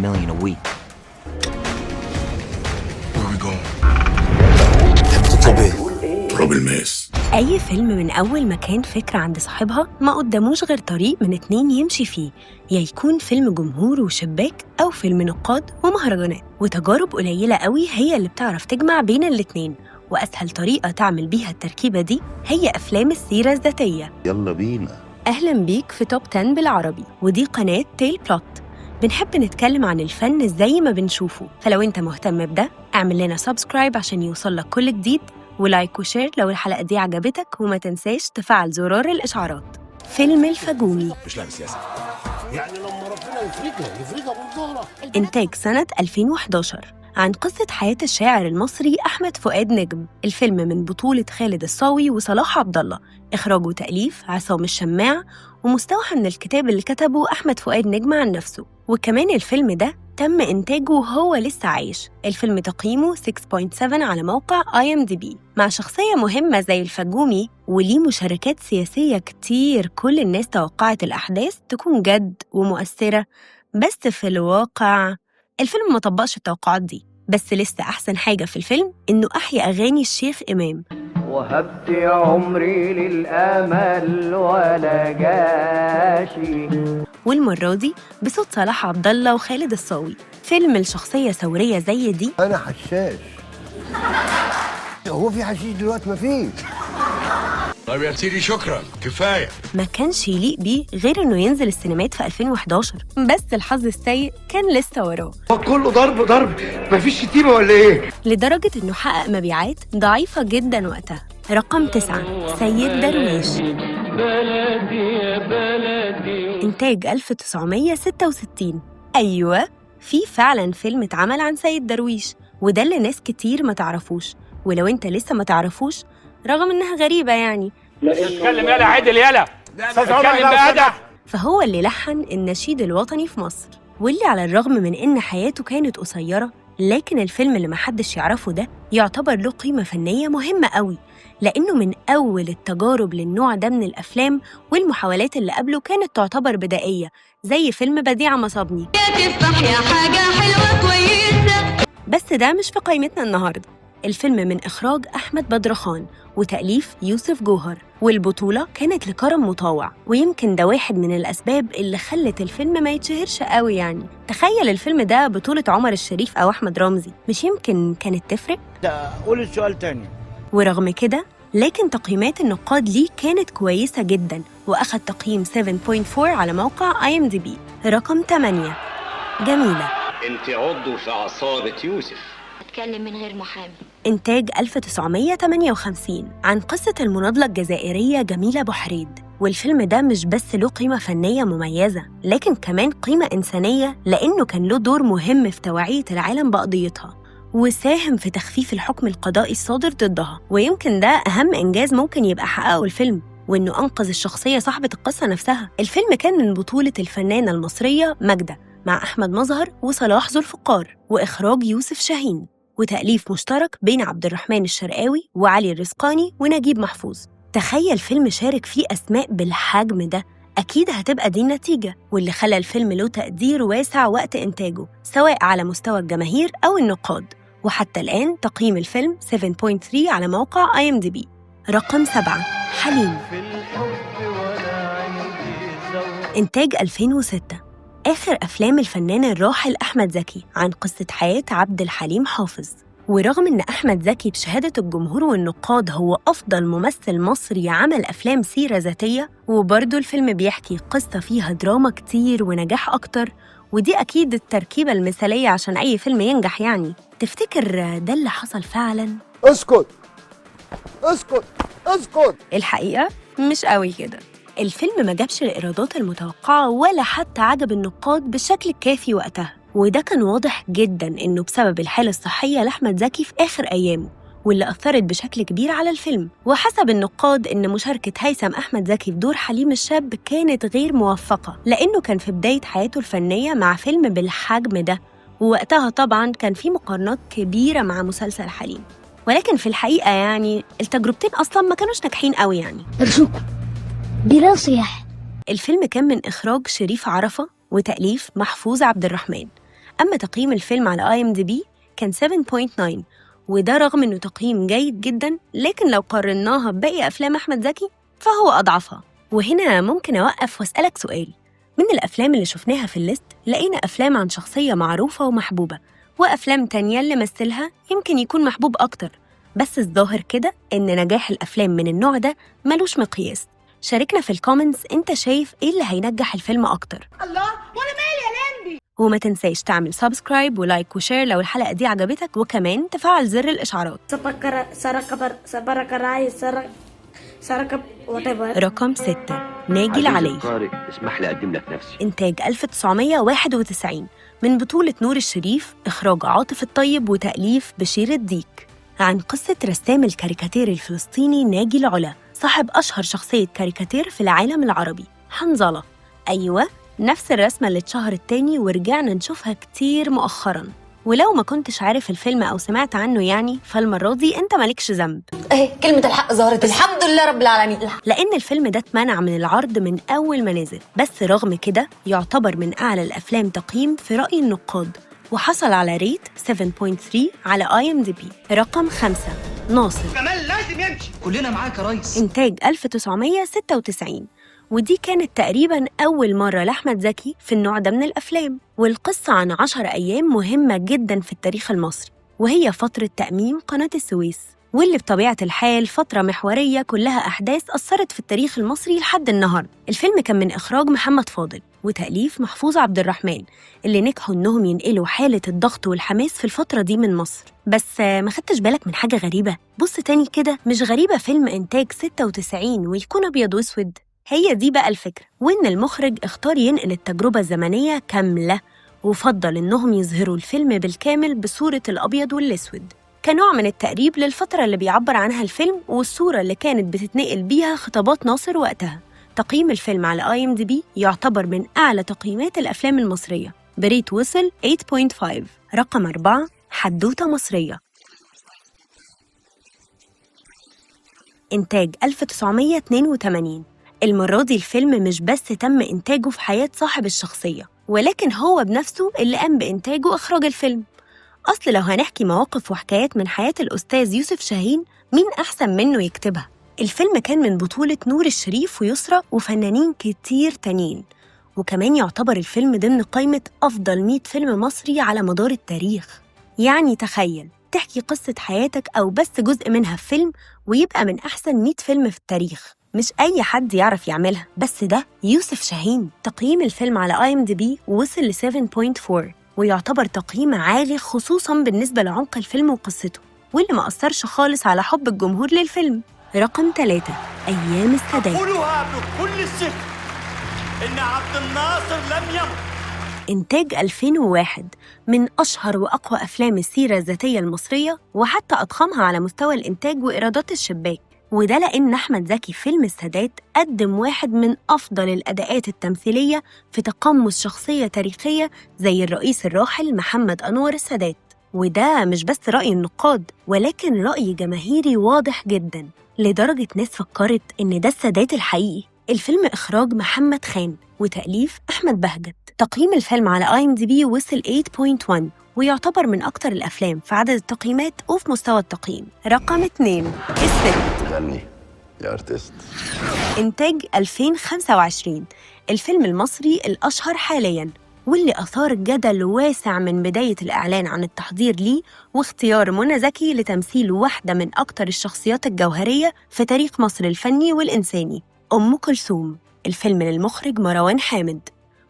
million a week. Where are we going? تراب الماس. أي فيلم من أول ما كان فكرة عند صاحبها ما قداموش غير طريق من 2 يمشي فيه، يا يكون فيلم جمهور وشباك أو فيلم نقاد ومهرجانات. وتجارب قليلة قوي هي اللي بتعرف تجمع بين الاتنين، وأسهل طريقة تعمل بيها التركيبة دي هي أفلام السيرة الذاتية. يلا بينا. أهلاً بيك في توب 10 بالعربي، ودي قناة تيل بلوت. بنحب نتكلم عن الفن زي ما بنشوفه، فلو أنت مهتم بده اعمل لنا سبسكرايب عشان يوصلك كل جديد، ولايك وشير لو الحلقة دي عجبتك، وما تنساش تفعل زرار الإشعارات. فيلم الفجومي مش لاعب سياسة. يعني لما ربنا يفرجها بالظهر. إنتاج سنة 2011 عن قصة حياة الشاعر المصري أحمد فؤاد نجم. الفيلم من بطولة خالد الصاوي وصلاح عبد الله، إخراج وتأليف عصام الشماع، ومستوحى من الكتاب اللي كتبه أحمد فؤاد نجم عن نفسه. وكمان الفيلم ده تم إنتاجه وهو لسه عايش. الفيلم تقييمه 6.7 على موقع IMDb، مع شخصية مهمة زي الفجومي، وليه مشاركات سياسية كتير. كل الناس توقعت الأحداث تكون جد ومؤثرة، بس في الواقع الفيلم ما طبقش التوقعات دي. بس لسه أحسن حاجة في الفيلم إنه أحيا أغاني الشيخ إمام. وهبت عمري للأمل ولا جاشي، والمرة دي بصوت صلاح عبد الله وخالد الصاوي. فيلم الشخصية ثورية زي دي انا حشاش. هو في حشيش دلوقتي؟ مفيش. طيب يا سيدي شكرا كفاية. ما كانش يليق بيه غير إنه ينزل السينمات في 2011، بس الحظ السيء كان لسه وراه. كله ضرب مفيش شتيمة ولا ايه؟ لدرجة إنه حقق مبيعات ضعيفة جداً وقتها. رقم 9 سيد درويش، بلدي يا بلدي. إنتاج 1966. أيوة، في فعلاً فيلم اتعمل عن سيد درويش، وده اللي ناس كتير ما تعرفوش. ولو أنت لسه ما تعرفوش، رغم إنها غريبة يعني، اتكلم يالا عدل يالا، اتكلم بأدب. فهو اللي لحن النشيد الوطني في مصر، واللي على الرغم من إن حياته كانت قصيرة، لكن الفيلم اللي محدش يعرفه ده يعتبر له قيمة فنية مهمة قوي، لأنه من أول التجارب للنوع ده من الأفلام. والمحاولات اللي قبله كانت تعتبر بدائية، زي فيلم بديع مصابني. تفتح يا حاجة حلوة كويسة. بس ده مش في قائمتنا النهاردة. الفيلم من إخراج أحمد بدرخان وتأليف يوسف جوهر، والبطولة كانت لكرم مطاوع. ويمكن ده واحد من الأسباب اللي خلت الفيلم ما يتشهرش قوي يعني. تخيل الفيلم ده بطولة عمر الشريف أو أحمد رمزي، مش يمكن كانت تفرق؟ قول السؤال تاني. ورغم كده، لكن تقييمات النقاد ليه كانت كويسة جداً، وأخد تقييم 7.4 على موقع IMDb. رقم 8 جميلة، انت عضو في عصابة يوسف. اتكلم من غير محامي. إنتاج 1958 عن قصة المناضلة الجزائرية جميلة بحريد. والفيلم ده مش بس له قيمة فنية مميزة، لكن كمان قيمة إنسانية، لأنه كان له دور مهم في توعية العالم بقضيتها، وساهم في تخفيف الحكم القضائي الصادر ضدها. ويمكن ده أهم إنجاز ممكن يبقى حققه الفيلم، وإنه أنقذ الشخصية صاحبة القصة نفسها. الفيلم كان من بطولة الفنانة المصرية ماجدة مع أحمد مظهر وصلاح ذو الفقار، وإخراج يوسف شاهين، وتأليف مشترك بين عبد الرحمن الشرقاوي وعلي الرزقاني ونجيب محفوظ. تخيل فيلم شارك فيه أسماء بالحجم ده، أكيد هتبقى دي النتيجة، واللي خلى الفيلم له تقدير واسع وقت إنتاجه، سواء على مستوى الجماهير أو النقاد. وحتى الآن تقييم الفيلم 7.3 على موقع IMDb. رقم 7 حليم، إنتاج 2006. آخر أفلام الفنان الراحل أحمد زكي، عن قصة حياة عبد الحليم حافظ. ورغم إن أحمد زكي بشهادة الجمهور والنقاد هو أفضل ممثل مصري عمل أفلام سيرة ذاتية، وبرضه الفيلم بيحكي قصة فيها دراما كتير ونجاح أكتر، ودي أكيد التركيبة المثالية عشان أي فيلم ينجح يعني. تفتكر ده اللي حصل فعلاً؟ اسكت اسكت اسكت. الحقيقة مش قوي كده. الفيلم ما جابش الإيرادات المتوقعة ولا حتى عجب النقاد بالشكل الكافي وقتها، وده كان واضح جداً إنه بسبب الحالة الصحية لأحمد زكي في آخر أيامه، واللي أثرت بشكل كبير على الفيلم. وحسب النقاد إن مشاركة هيثم أحمد زكي في دور حليم الشاب كانت غير موفقة، لأنه كان في بداية حياته الفنية مع فيلم بالحجم ده، ووقتها طبعاً كان في مقارنات كبيرة مع مسلسل حليم. ولكن في الحقيقة يعني التجربتين أصلاً ما كانوش ناجحين قوي يعني. ارجوكم دي نصيحة. الفيلم كان من إخراج شريف عرفة وتأليف محفوظ عبد الرحمن. أما تقييم الفيلم على IMDb كان 7.9، وده رغم إنه تقييم جيد جداً، لكن لو قارناها بباقي أفلام أحمد زكي فهو أضعفها. وهنا ممكن أوقف وأسألك سؤال، من الأفلام اللي شفناها في الليست لقينا أفلام عن شخصية معروفة ومحبوبة، وأفلام تانية اللي مثلها يمكن يكون محبوب أكتر، بس الظاهر كده إن نجاح الأفلام من النوع ده ملوش مقياس. شاركنا في الكومنتس أنت شايف إيه اللي هينجح الفيلم أكتر. الله وانا مالي يا لمبي. وما تنساش تعمل سبسكرايب ولايك وشير لو الحلقة دي عجبتك، وكمان تفعل زر الإشعارات. رقم 6 ناجي العلي. قارئ اسمح لي أقدم لك نفسي. إنتاج 1991 من بطولة نور الشريف، إخراج عاطف الطيب، وتأليف بشير الديك، عن قصة رسام الكاريكاتير الفلسطيني ناجي العلا، صاحب أشهر شخصية كاريكاتير في العالم العربي، حنظلة. أيوة، نفس الرسمة اللي اتشهرت تاني ورجعنا نشوفها كتير مؤخراً. ولو ما كنتش عارف الفيلم أو سمعت عنه يعني، فالمرة دي أنت مالكش ذنب. كلمة الحق ظهرت، الحمد لله رب العالمين. لأن الفيلم ده اتمنع من العرض من أول ما نزل، بس رغم كده يعتبر من أعلى الأفلام تقييم في رأي النقاد، وحصل على ريت 7.3 على IMDb. رقم 5 ناصر. كمال لازم يمشي. كلنا معاك يا ريس. إنتاج 1996، ودي كانت تقريباً أول مرة لأحمد زكي في النوع ده من الأفلام. والقصة عن 10 أيام مهمة جداً في التاريخ المصري، وهي فترة تأميم قناة السويس، واللي بطبيعة الحال فترة محورية كلها أحداث أثرت في التاريخ المصري لحد النهاردة. الفيلم كان من إخراج محمد فاضل وتأليف محفوظ عبد الرحمن، اللي نجحوا إنهم ينقلوا حالة الضغط والحماس في الفترة دي من مصر. بس ما خدتش بالك من حاجة غريبة؟ بص تاني كده، مش غريبة فيلم إنتاج 96 ويكون أبيض وأسود؟ هي دي بقى الفكرة، وإن المخرج اختار ينقل التجربة الزمنية كاملة، وفضل إنهم يظهروا الفيلم بالكامل بصورة الأبيض والأسود كنوع من التقريب للفترة اللي بيعبر عنها الفيلم والصورة اللي كانت بتتنقل بيها خطابات ناصر وقتها. تقييم الفيلم على IMDb يعتبر من أعلى تقييمات الأفلام المصرية، بريت وصل 8.5. رقم 4 حدوتة مصرية. إنتاج 1982. المرة دي الفيلم مش بس تم إنتاجه في حياة صاحب الشخصية، ولكن هو بنفسه اللي قام بإنتاج وإخراج الفيلم. أصل لو هنحكي مواقف وحكايات من حياة الأستاذ يوسف شاهين، مين أحسن منه يكتبها؟ الفيلم كان من بطولة نور الشريف ويسرى وفنانين كتير تانيين، وكمان يعتبر الفيلم ضمن قائمة أفضل 100 فيلم مصري على مدار التاريخ. يعني تخيل تحكي قصة حياتك أو بس جزء منها في فيلم ويبقى من أحسن 100 فيلم في التاريخ. مش أي حد يعرف يعملها، بس ده يوسف شاهين. تقييم الفيلم على IMDb وصل ل 7.4، ويعتبر تقييم عالي خصوصاً بالنسبة لعمق الفيلم وقصته، واللي ما أثرش خالص على حب الجمهور للفيلم. رقم 3 أيام السادات. قولوها بكل الثقة إن عبد الناصر لم يمت. إنتاج 2001، من أشهر وأقوى أفلام السيرة الذاتية المصرية، وحتى أضخمها على مستوى الإنتاج وإيرادات الشباك. وده لأن أحمد زكي في فيلم السادات قدم واحد من أفضل الأداءات التمثيلية في تقمص شخصية تاريخية زي الرئيس الراحل محمد أنور السادات. وده مش بس رأي النقاد، ولكن رأي جماهيري واضح جداً، لدرجة ناس فكرت إن ده السادات الحقيقي. الفيلم إخراج محمد خان وتأليف أحمد بهجت. تقييم الفيلم على IMDb وصل 8.1، ويعتبر من أكتر الأفلام في عدد التقييمات وفي مستوى التقييم. رقم 2 الست. غني يا ارتست. إنتاج 2025، الفيلم المصري الأشهر حالياً، واللي أثار جدل واسع من بداية الإعلان عن التحضير ليه واختيار منى زكي لتمثيل واحدة من أكتر الشخصيات الجوهرية في تاريخ مصر الفني والإنساني، أم كلثوم. الفيلم للمخرج مروان حامد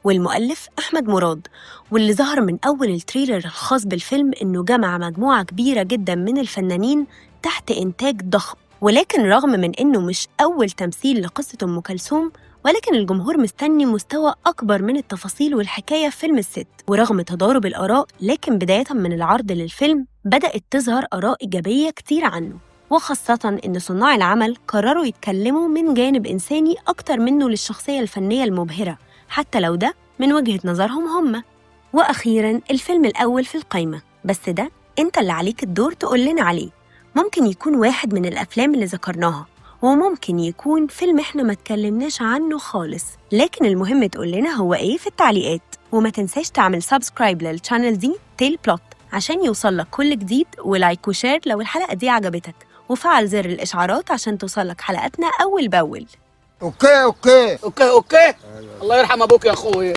والمؤلف أحمد مراد، واللي ظهر من أول التريلر الخاص بالفيلم إنه جمع مجموعة كبيرة جداً من الفنانين تحت إنتاج ضخم. ولكن رغم من إنه مش أول تمثيل لقصة أم كلثوم، ولكن الجمهور مستني مستوى أكبر من التفاصيل والحكاية في فيلم الست. ورغم تضارب الآراء، لكن بداية من العرض للفيلم بدأت تظهر آراء إيجابية كتير عنه، وخاصة إن صناع العمل قرروا يتكلموا من جانب إنساني أكتر منه للشخصية الفنية المبهرة، حتى لو ده من وجهة نظرهم هم. وأخيراً الفيلم الأول في القايمة، بس ده أنت اللي عليك الدور تقول لنا عليه. ممكن يكون واحد من الأفلام اللي ذكرناها، وممكن يكون فيلم إحنا ما تكلمناش عنه خالص، لكن المهم تقول لنا هو إيه في التعليقات. وما تنساش تعمل سبسكرايب للشانل دي تيل بلوت عشان يوصلك كل جديد، ولايك وشير لو الحلقة دي عجبتك، وفعل زر الإشعارات عشان توصلك حلقاتنا أول بأول. اوكي الله يرحم ابوك يا اخويا.